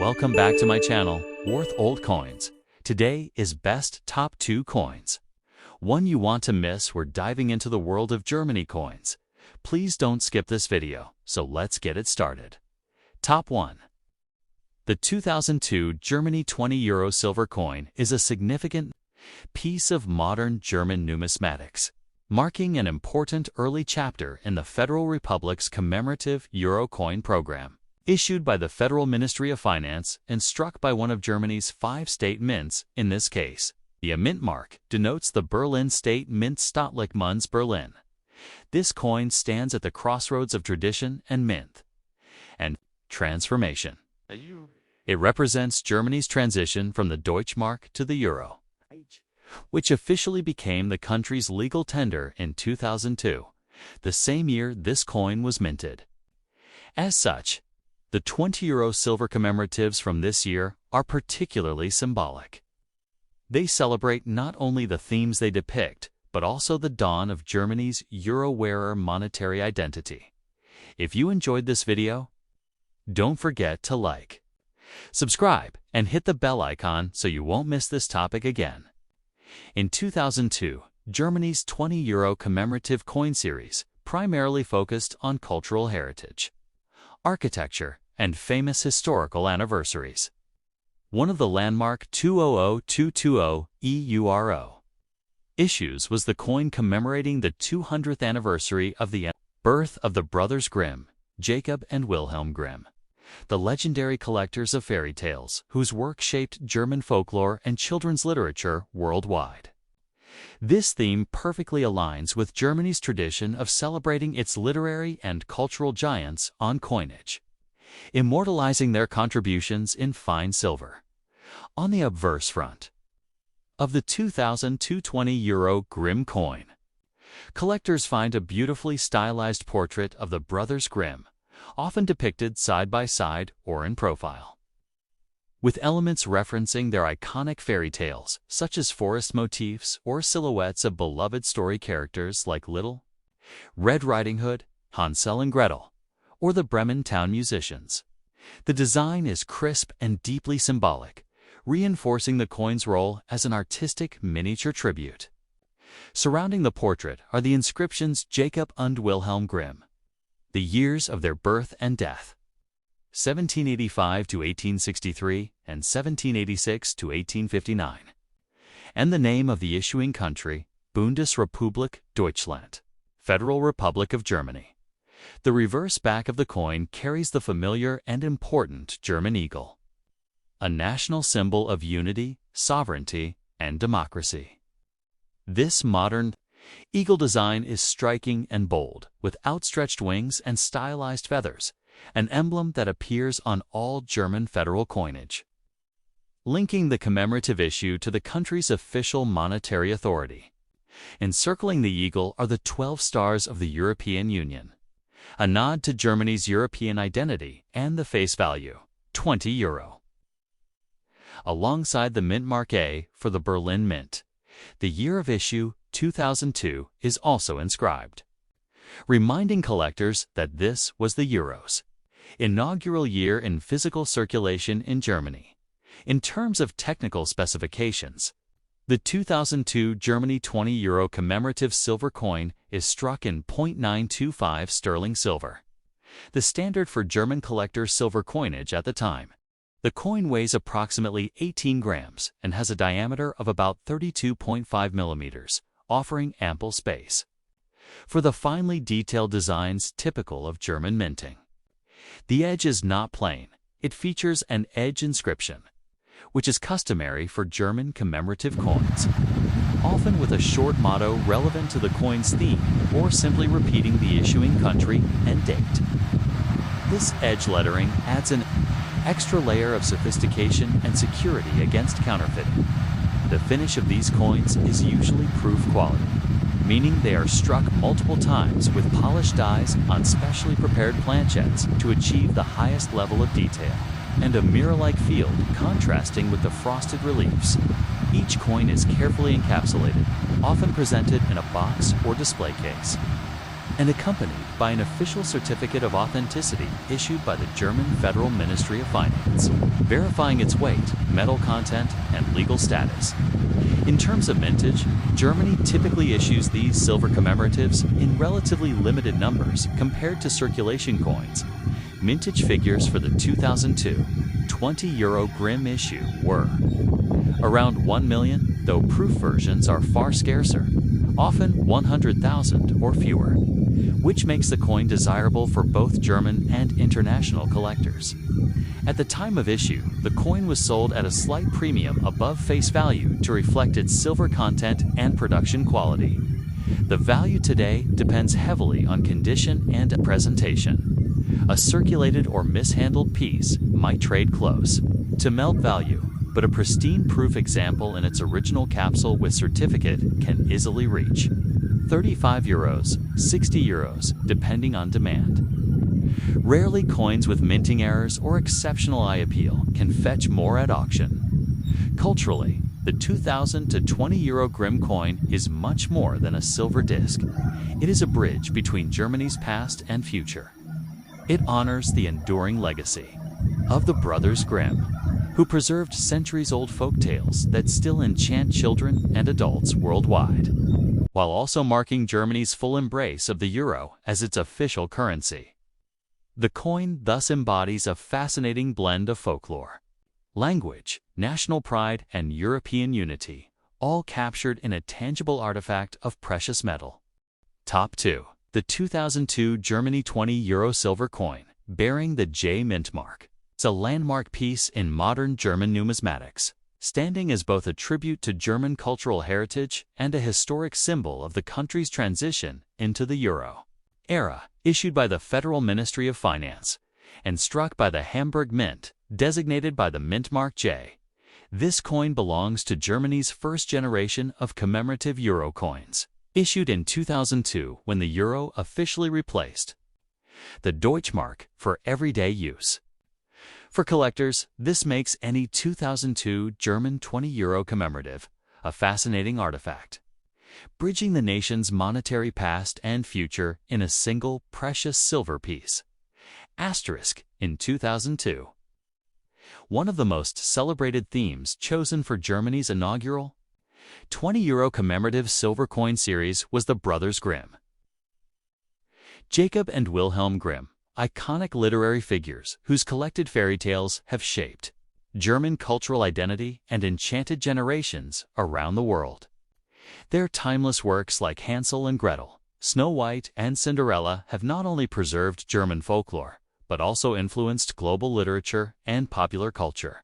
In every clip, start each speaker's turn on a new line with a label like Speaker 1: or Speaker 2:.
Speaker 1: Welcome back to my channel, Worth Old Coins. Today is Best Top 2 Coins. One you want to miss, we're diving into the world of Germany coins. Please don't skip this video, so let's get it started. Top 1. The 2002 Germany €20 silver coin is a significant piece of modern German numismatics, marking an important early chapter in the Federal Republic's commemorative Euro coin program. Issued by the Federal Ministry of Finance and struck by one of Germany's 5 state mints, in this case, the mint mark denotes the Berlin State Mint Staatlich Münze Berlin. This coin stands at the crossroads of tradition and mint and transformation. It represents Germany's transition from the Deutschmark to the euro, which officially became the country's legal tender in 2002, the same year this coin was minted. As such, the €20 silver commemoratives from this year are particularly symbolic. They celebrate not only the themes they depict, but also the dawn of Germany's euro-wearer monetary identity. If you enjoyed this video, don't forget to like, subscribe, and hit the bell icon so you won't miss this topic again. In 2002, Germany's €20 commemorative coin series primarily focused on cultural heritage, architecture, and famous historical anniversaries. One of the landmark 200220 EURO issues was the coin commemorating the 200th anniversary of the birth of the brothers Grimm, Jacob and Wilhelm Grimm, the legendary collectors of fairy tales whose work shaped German folklore and children's literature worldwide. This theme perfectly aligns with Germany's tradition of celebrating its literary and cultural giants on coinage, immortalizing their contributions in fine silver. On the obverse front of the 2020 Euro Grimm coin, collectors find a beautifully stylized portrait of the brothers Grimm, often depicted side by side or in profile, with elements referencing their iconic fairy tales, such as forest motifs or silhouettes of beloved story characters like Little Red Riding Hood, Hansel and Gretel, or the Bremen town musicians. The design is crisp and deeply symbolic, reinforcing the coin's role as an artistic miniature tribute. Surrounding the portrait are the inscriptions Jacob und Wilhelm Grimm, the years of their birth and death, 1785 to 1863 and 1786 to 1859, and the name of the issuing country, Bundesrepublik Deutschland, Federal Republic of Germany. The reverse back of the coin carries the familiar and important German eagle, a national symbol of unity, sovereignty, and democracy. This modern eagle design is striking and bold, with outstretched wings and stylized feathers, an emblem that appears on all German federal coinage, linking the commemorative issue to the country's official monetary authority. Encircling the eagle are the 12 stars of the European Union, a nod to Germany's European identity and the face value, €20. Alongside the mint mark A for the Berlin Mint, the year of issue, 2002, is also inscribed, reminding collectors that this was the euro's inaugural year in physical circulation in Germany. In terms of technical specifications, the 2002 Germany €20 commemorative silver coin is struck in 0.925 sterling silver, the standard for German collector silver coinage at the time. The coin weighs approximately 18 grams and has a diameter of about 32.5 millimeters, offering ample space for the finely detailed designs typical of German minting. The edge is not plain. It features an edge inscription, which is customary for German commemorative coins, often with a short motto relevant to the coin's theme or simply repeating the issuing country and date. This edge lettering adds an extra layer of sophistication and security against counterfeiting. The finish of these coins is usually proof quality, meaning they are struck multiple times with polished dies on specially prepared planchettes to achieve the highest level of detail, and a mirror-like field contrasting with the frosted reliefs. Each coin is carefully encapsulated, often presented in a box or display case. and accompanied by an official certificate of authenticity issued by the German Federal Ministry of Finance, verifying its weight, metal content, and legal status. In terms of mintage, Germany typically issues these silver commemoratives in relatively limited numbers compared to circulation coins. Mintage figures for the 2002 20 € Grimm issue were around 1 million, though proof versions are far scarcer, often 100,000 or fewer, which makes the coin desirable for both German and international collectors. At the time of issue, the coin was sold at a slight premium above face value to reflect its silver content and production quality. The value today depends heavily on condition and presentation. A circulated or mishandled piece might trade close to melt value, but a pristine proof example in its original capsule with certificate can easily reach €35, €60, depending on demand. Rarely, coins with minting errors or exceptional eye appeal can fetch more at auction. Culturally, the 2000 to 20 € Grimm coin is much more than a silver disc. It is a bridge between Germany's past and future. It honors the enduring legacy of the brothers Grimm, who preserved centuries-old folk tales that still enchant children and adults worldwide, while also marking Germany's full embrace of the euro as its official currency. The coin thus embodies a fascinating blend of folklore, language, national pride, and European unity, all captured in a tangible artifact of precious metal. Top 2. The 2002 Germany 20 € silver coin, bearing the J mint mark. It's a landmark piece in modern German numismatics, standing as both a tribute to German cultural heritage and a historic symbol of the country's transition into the euro era. Issued by the Federal Ministry of Finance and struck by the Hamburg Mint, designated by the mint mark J. This coin belongs to Germany's first generation of commemorative euro coins, issued in 2002 when the euro officially replaced the Deutschmark for everyday use. For collectors, this makes any 2002 German 20 € commemorative a fascinating artifact, bridging the nation's monetary past and future in a single precious silver piece. Asterisk, in 2002. One of the most celebrated themes chosen for Germany's inaugural 20 € commemorative silver coin series was the Brothers Grimm. Jacob and Wilhelm Grimm, iconic literary figures whose collected fairy tales have shaped German cultural identity and enchanted generations around the world. Their timeless works like Hansel and Gretel, Snow White, and Cinderella have not only preserved German folklore, but also influenced global literature and popular culture.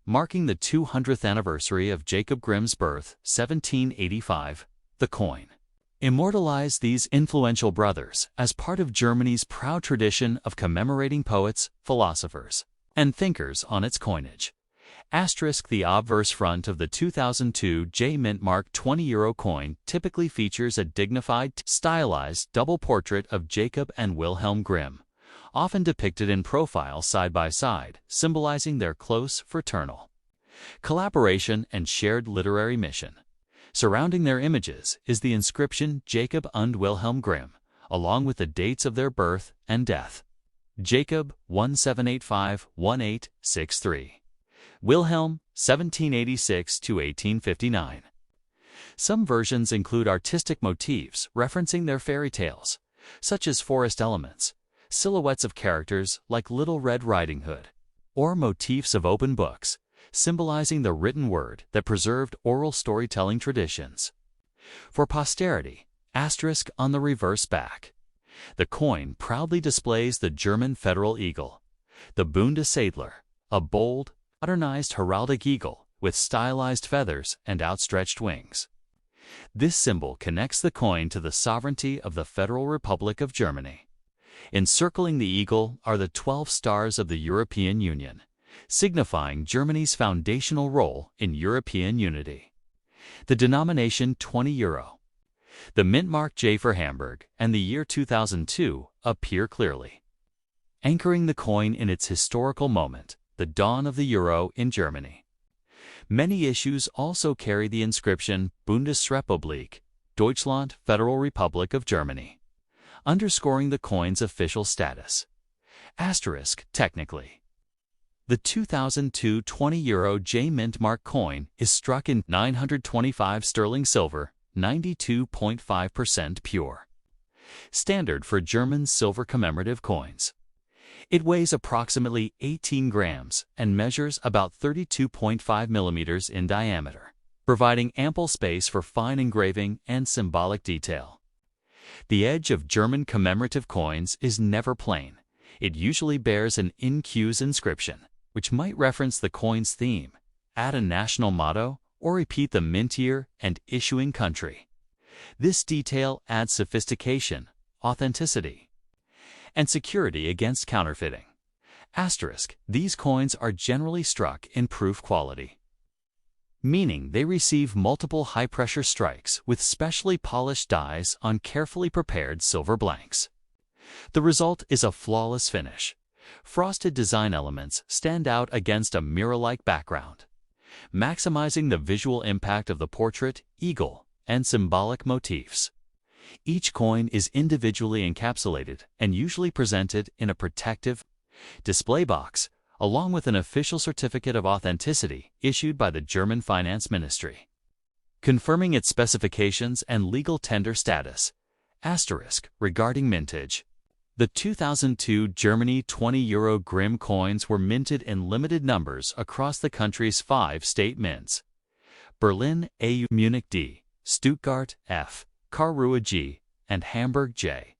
Speaker 1: Marking the 200th anniversary of Jacob Grimm's birth, 1785, the coin immortalized these influential brothers as part of Germany's proud tradition of commemorating poets, philosophers, and thinkers on its coinage. Asterisk, the obverse front of the 2002 J mint mark 20 € coin typically features a dignified, stylized double portrait of Jacob and Wilhelm Grimm, often depicted in profile side by side, symbolizing their close fraternal collaboration and shared literary mission. Surrounding their images is the inscription Jacob und Wilhelm Grimm, along with the dates of their birth and death. Jacob 1785-1863. Wilhelm 1786 to 1859. Some versions include artistic motifs referencing their fairy tales, such as forest elements, silhouettes of characters like Little Red Riding Hood, or motifs of open books, symbolizing the written word that preserved oral storytelling traditions. For posterity, asterisk on the reverse back. The coin proudly displays the German federal eagle, the Bundesadler, a bold, modernized heraldic eagle with stylized feathers and outstretched wings. This symbol connects the coin to the sovereignty of the Federal Republic of Germany. Encircling the eagle are the 12 stars of the European Union, signifying Germany's foundational role in European unity. The denomination 20 €, the mint mark J for Hamburg, and the year 2002 appear clearly, anchoring the coin in its historical moment, the dawn of the euro in Germany. Many issues also carry the inscription Bundesrepublik, Deutschland, Federal Republic of Germany, underscoring the coin's official status. Asterisk, technically. The 2002 €20 J Mint Mark coin is struck in 925 sterling silver, 92.5% pure. Standard for German silver commemorative coins. It weighs approximately 18 grams and measures about 32.5 millimeters in diameter, providing ample space for fine engraving and symbolic detail. The edge of German commemorative coins is never plain. It usually bears an in-Q's inscription, which might reference the coin's theme, add a national motto, or repeat the mint year and issuing country. This detail adds sophistication, authenticity, and security against counterfeiting. Asterisk, these coins are generally struck in proof quality, meaning they receive multiple high-pressure strikes with specially polished dies on carefully prepared silver blanks. The result is a flawless finish. Frosted design elements stand out against a mirror-like background, maximizing the visual impact of the portrait, eagle, and symbolic motifs. Each coin is individually encapsulated and usually presented in a protective display box, along with an official certificate of authenticity issued by the German Finance Ministry, confirming its specifications and legal tender status. Asterisk, regarding mintage. The 2002 Germany €20 Grimm coins were minted in limited numbers across the country's 5 state mints: Berlin A, Munich D, Stuttgart F, Karlsruhe G, and Hamburg J.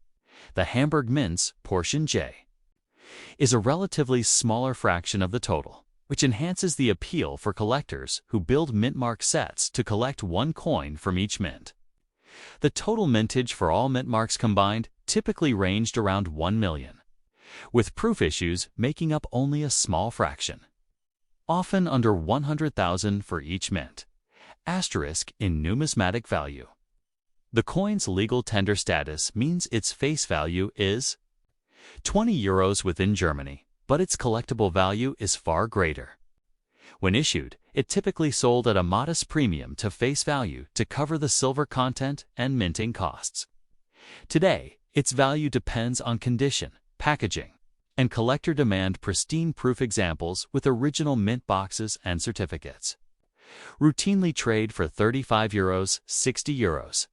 Speaker 1: The Hamburg mints, portion J, is a relatively smaller fraction of the total, which enhances the appeal for collectors who build mint mark sets to collect one coin from each mint. The total mintage for all mint marks combined typically ranged around 1 million, with proof issues making up only a small fraction, often under 100,000 for each mint. Asterisk, in numismatic value. The coin's legal tender status means its face value is €20 within Germany, but its collectible value is far greater. When issued, it typically sold at a modest premium to face value to cover the silver content and minting costs. Today, its value depends on condition, packaging, and collector demand pristine proof examples with original mint boxes and certificates. Routinely trade for €35, €60,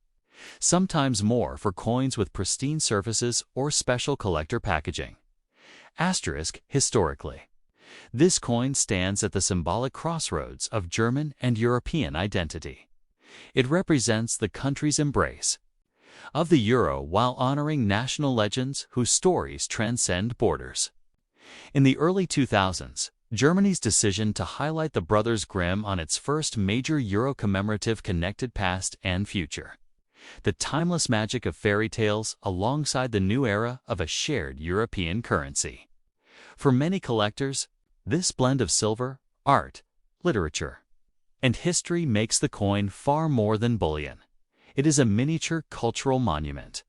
Speaker 1: sometimes more for coins with pristine surfaces or special collector packaging. Asterisk, historically. This coin stands at the symbolic crossroads of German and European identity. It represents the country's embrace of the euro while honoring national legends whose stories transcend borders. In the early 2000s, Germany's decision to highlight the Brothers Grimm on its first major euro commemorative connected past and future, the timeless magic of fairy tales alongside the new era of a shared European currency. For many collectors, this blend of silver, art, literature, and history makes the coin far more than bullion. It is a miniature cultural monument.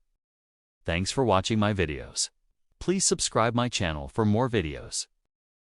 Speaker 1: Thanks for watching my videos. Please subscribe my channel for more videos.